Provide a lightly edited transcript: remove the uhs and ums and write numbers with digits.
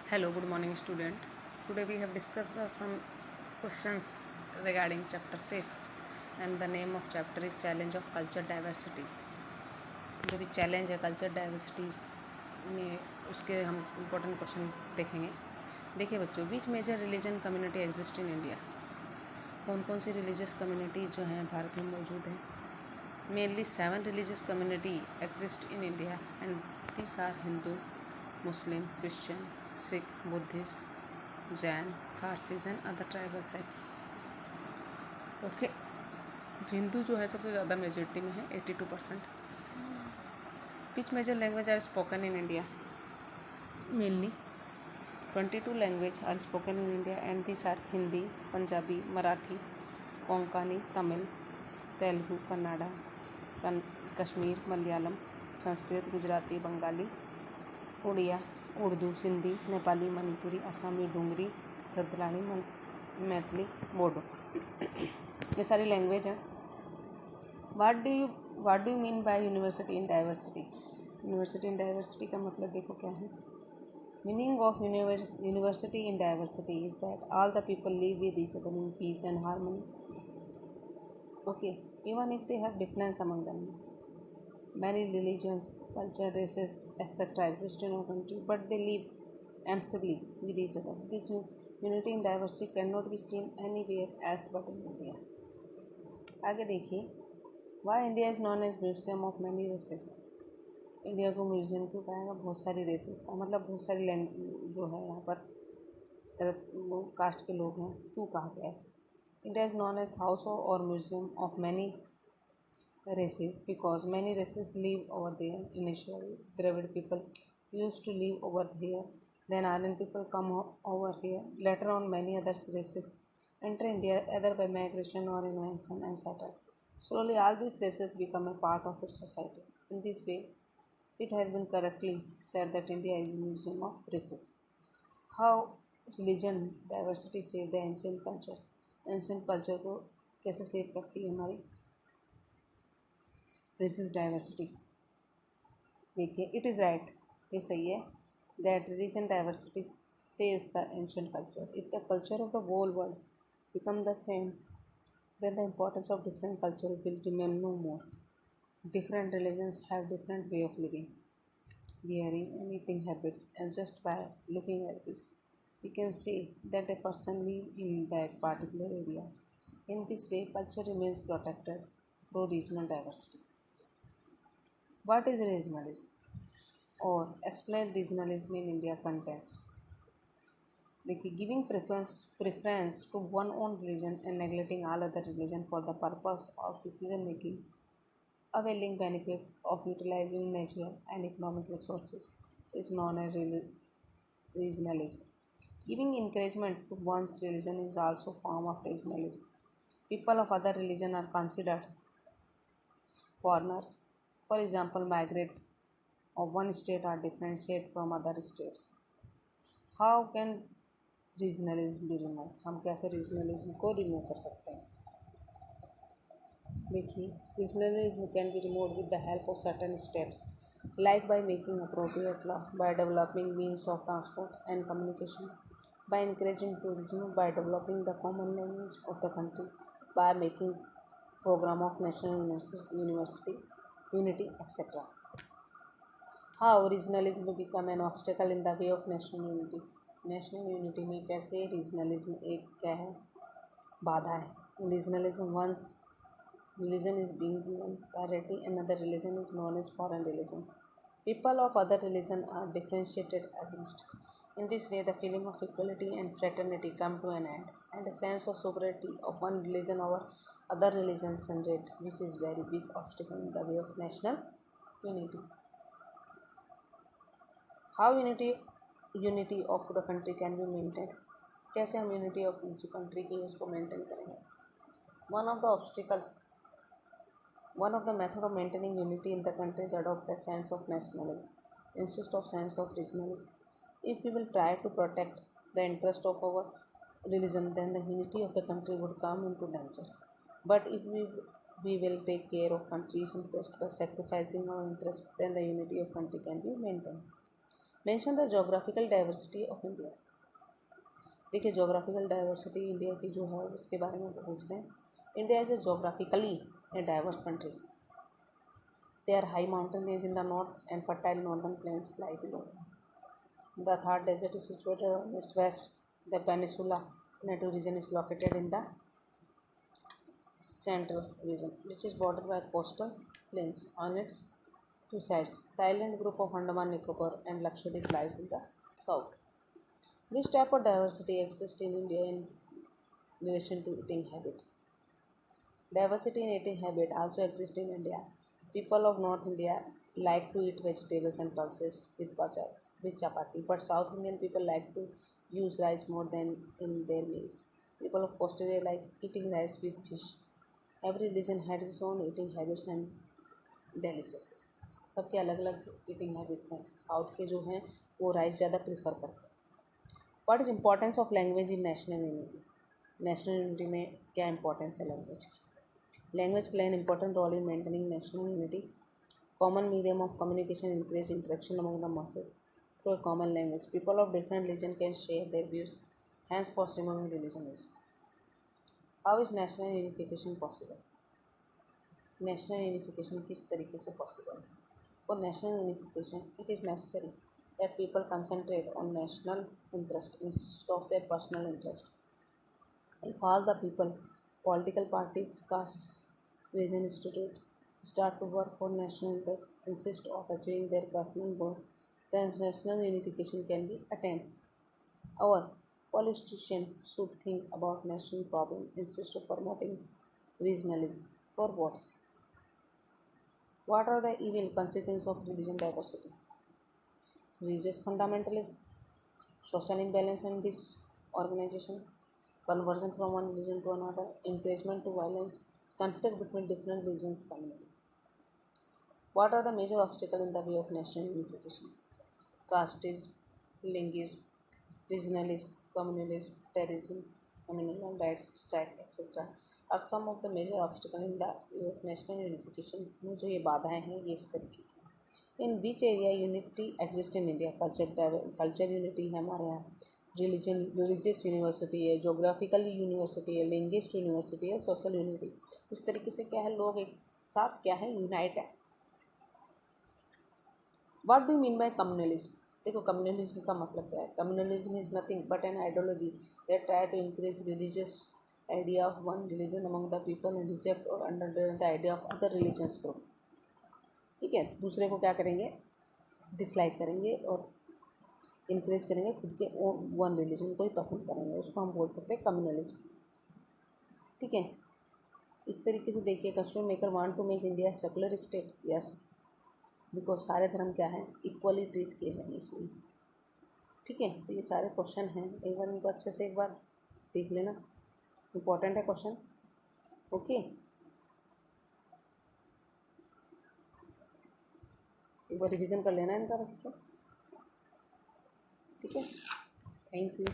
Hello, good morning, student. Today we have discussed some questions regarding chapter 6, and the name of chapter is Challenge of Culture Diversity. जो भी challenge है culture diversity में उसके हम important question देखेंगे। देखिए बच्चों, which major religion community exist in India. कौन कौन सी रिलीजियस कम्युनिटीज़ जो हैं भारत में मौजूद हैं। Mainly 7 religious community exist in India and these are Hindu, Muslim, Christian, Sikh, Buddhist, Jain, Parsis and other tribal sects. Okay, Hindu जो है सबसे ज़्यादा मेजॉरिटी में है 82%। Which major language are spoken in India. Mainly 22 language are spoken in India and this are Hindi, Punjabi, Marathi, Konkani, Tamil, Telugu, Kannada, Kashmir, Malayalam, Sanskrit, Gujarati, Bengali, Oriya, Urdu, Sindhi, Nepali, Manipuri, असमी, डोंगरी, रतलानी, मैथिली, बोडो। ये सारी language हैं। What do you mean by university in diversity. University in diversity का मतलब देखो क्या है। Meaning of university in diversity is that all the people live with each other in peace and harmony, okay, even if they have difference among them. Many religions, culture, races, etc. exist in our country, but they live amicably with each other. This unity in diversity cannot be seen anywhere else but in India. आगे देखिए, why India is known as museum of many races. India को museum क्यों कहा है? बहुत सारी races का मतलब बहुत सारी जो है यहाँ पर तरह कास्ट के लोग हैं, क्यों कहा गया ऐसे। India is known as house museum of many races because many races live over there. Initially Dravid people used to live over here, then Aryan people come over here. Later on many other races enter India either by migration or invention and settle. Slowly all these races become a part of its society. In this way it has been correctly said that India is a museum of races. How religion diversity save the ancient culture। ancient culture को कैसे save करती है हमारी religious diversity. देखिए, it is right, ये सही है, that religion diversity saves the ancient culture. If the culture of the whole world become the same, then the importance of different culture will remain no more. Different religions have different way of living, wearing and eating habits, and just by looking at this, we can say that a person live in that particular area. In this way, culture remains protected through regional diversity. What is regionalism or explain regionalism in India context। देखिए, giving preference to one own religion and neglecting all other religion for the purpose of decision making, availing benefit of utilizing natural and economic resources is known as regionalism. Giving encouragement to one's religion is also a form of regionalism. People of other religion are considered foreigners. For example, migrate of one state are differentiated from other states. How can regionalism भी remove, हम कैसे regionalism को remove कर सकते हैं। देखिए, regionalism can be remove with the help of certain steps like by making appropriate law, by developing means of transport and communication, by encouraging tourism, by developing the common language of the country, by making program of national university unity, etc. How regionalism become an obstacle in the way of national unity। National unity में कैसे regionalism एक क्या है, बाधा है। Regionalism once religion is being given priority, another religion is known as foreign religion. People of other religion are differentiated against. In this way, the feeling of equality and fraternity come to an end, and a sense of superiority of one religion over other religions generate, which is very big obstacle in the way of national unity. How unity of the country can be maintained। कैसे हम unity of जो country की उसको maintain करेंगे। One of the method of maintaining unity in the country is adopt a sense of nationalism instead of sense of regionalism. If we will try to protect the interest of our religion, then the unity of the country would come into danger. But if we will take care of country's interest by sacrificing our interest, then the unity of country can be maintained. Mention the geographical diversity of India. देखिए geographical diversity India की जो है उसके बारे में पूछ रहे हैं। India is a geographically a diverse country. There are high mountain range in the north and fertile northern plains lie below. The Thar Desert is situated on its west. The Peninsula Plateau region is located in the central region, which is bordered by coastal plains on its two sides. The island group of Andaman Nicobar and Lakshadweep lies in the south. Which type of diversity exists in India in relation to eating habit? Diversity in eating habit also exists in India. People of North India like to eat vegetables and pulses with chapati, but South Indian people like to use rice more than in their meals. People of coastal area like eating rice with fish. Every region has its own eating habits and delicacies. सबके अलग अलग eating habits हैं। South के जो हैं वो rice ज़्यादा prefer करते हैं। What is importance of language in national unity? National unity में क्या इंपॉर्टेंस है लैंग्वेज की? Language play an important role in maintaining national unity. Common medium of communication encourages interaction among the masses through a common language. People of different religion can share their views, hence fostering religionism. How is national unification possible? National unification किस तरीके से possible है? For national unification, it is necessary that people concentrate on national interest instead of their personal interest. If all the people, political parties, castes, religion institute start to work for national interests instead of achieving their personal goals, then national unification can be attained. Our politicians should think about national problems instead of promoting regionalism. For votes. What are the evil consequences of religion diversity? Religious fundamentalism, social imbalance and disorganization, conversion from one religion to another, encouragement to violence, conflict between different religions community. What are the major obstacles in the way of national unification? Casteism, linguism, regionalism, communalism, terrorism, communal rights strike, etc. are some of the major obstacles in the way of national unification. में जो ये बाधाएं हैं ये इस तरीके की। In which area unity exists in India? Culture unity है हमारे यहाँ, रिलीजियस यूनिवर्सिटी है, जोग्राफिकल यूनिवर्सिटी है, लिंग्विस्ट यूनिवर्सिटी है, सोशल यूनिटी। इस तरीके से क्या है, लोग एक साथ क्या है, यूनाइट है। What do mean by communalism? देखो कम्युनलिज्म का मतलब क्या है? Communalism is nothing but an ideology that try to increase religious idea of one religion among the people and reject और understand the idea of other religions group. ठीक है, दूसरे को क्या करेंगे, डिसलाइक करेंगे और इंकरेज करेंगे, खुद के वन रिलीजन को ही पसंद करेंगे, उसको हम बोल सकते हैं कम्युनलिज्म। ठीक है, इस तरीके से देखिए, custom maker want to make India secular state, yes, because सारे धर्म क्या है, इक्वली ट्रीट किए जाएंगे इसलिए। ठीक है, तो ये सारे क्वेश्चन हैं, एक बार इनको अच्छे से एक बार देख लेना, इम्पोर्टेंट है क्वेश्चन। ओके, एक बार रिवीजन कर लेना इनका बच्चों। ठीक है, थैंक यू।